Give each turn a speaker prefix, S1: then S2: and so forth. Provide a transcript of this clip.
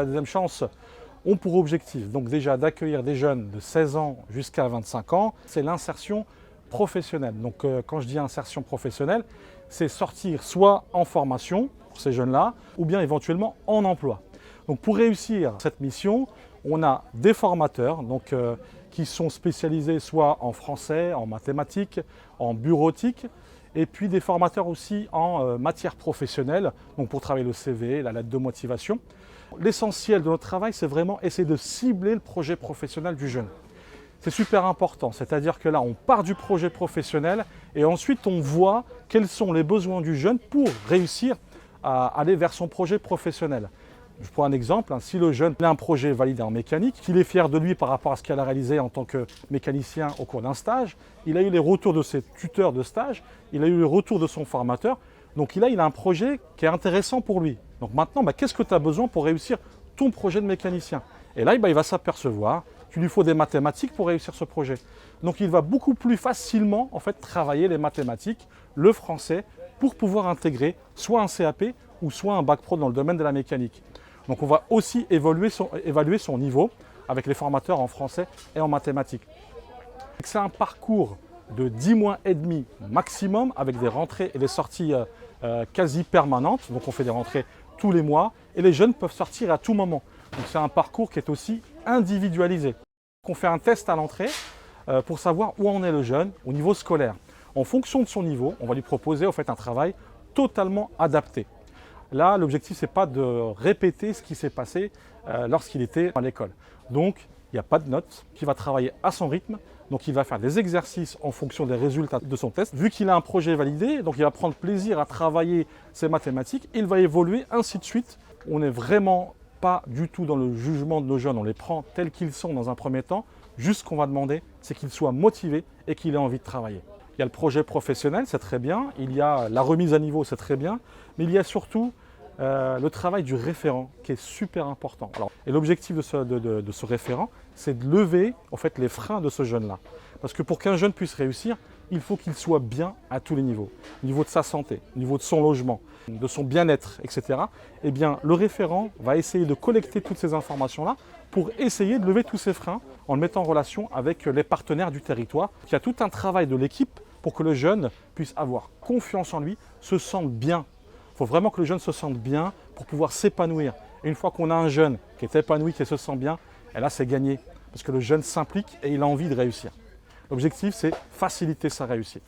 S1: la deuxième chance ont pour objectif donc déjà d'accueillir des jeunes de 16 ans jusqu'à 25 ans. C'est l'insertion professionnelle. Donc quand je dis insertion professionnelle, c'est sortir soit en formation pour ces jeunes-là, ou bien éventuellement en emploi. Donc pour réussir cette mission, on a des formateurs donc, qui sont spécialisés soit en français, en mathématiques, en bureautique, et puis des formateurs aussi en matière professionnelle, donc pour travailler le CV, la lettre de motivation. L'essentiel de notre travail, c'est vraiment essayer de cibler le projet professionnel du jeune. C'est super important, c'est-à-dire que là, on part du projet professionnel et ensuite on voit quels sont les besoins du jeune pour réussir à aller vers son projet professionnel. Je prends un exemple, si le jeune a un projet validé en mécanique, qu'il est fier de lui par rapport à ce qu'il a réalisé en tant que mécanicien au cours d'un stage, il a eu les retours de ses tuteurs de stage, il a eu les retours de son formateur, donc il a un projet qui est intéressant pour lui. Donc maintenant, qu'est-ce que tu as besoin pour réussir ton projet de mécanicien? Et là, il va s'apercevoir qu'il lui faut des mathématiques pour réussir ce projet. Donc il va beaucoup plus facilement travailler les mathématiques, le français, pour pouvoir intégrer soit un CAP ou soit un bac pro dans le domaine de la mécanique. Donc on va aussi évaluer son niveau avec les formateurs en français et en mathématiques. C'est un parcours de 10 mois et demi maximum avec des rentrées et des sorties quasi permanentes. Donc on fait des rentrées tous les mois et les jeunes peuvent sortir à tout moment. Donc c'est un parcours qui est aussi individualisé. On fait un test à l'entrée pour savoir où en est le jeune au niveau scolaire. En fonction de son niveau, on va lui proposer un travail totalement adapté. Là, l'objectif, ce n'est pas de répéter ce qui s'est passé lorsqu'il était à l'école. Donc, il n'y a pas de notes, il va travailler à son rythme. Donc, il va faire des exercices en fonction des résultats de son test. Vu qu'il a un projet validé, donc il va prendre plaisir à travailler ses mathématiques. Il va évoluer, ainsi de suite. On n'est vraiment pas du tout dans le jugement de nos jeunes. On les prend tels qu'ils sont dans un premier temps. Juste ce qu'on va demander, c'est qu'ils soient motivés et qu'ils aient envie de travailler. Il y a le projet professionnel, c'est très bien. Il y a la remise à niveau, c'est très bien. Mais il y a surtout le travail du référent qui est super important. Et l'objectif de ce référent, c'est de lever les freins de ce jeune-là. Parce que pour qu'un jeune puisse réussir, il faut qu'il soit bien à tous les niveaux. Au niveau de sa santé, au niveau de son logement, de son bien-être, etc. Eh bien, le référent va essayer de collecter toutes ces informations-là pour essayer de lever tous ces freins en le mettant en relation avec les partenaires du territoire. Il y a tout un travail de l'équipe pour que le jeune puisse avoir confiance en lui, se sente bien. Il faut vraiment que le jeune se sente bien pour pouvoir s'épanouir. Et une fois qu'on a un jeune qui est épanoui, qui se sent bien, et là c'est gagné. Parce que le jeune s'implique et il a envie de réussir. L'objectif, c'est faciliter sa réussite.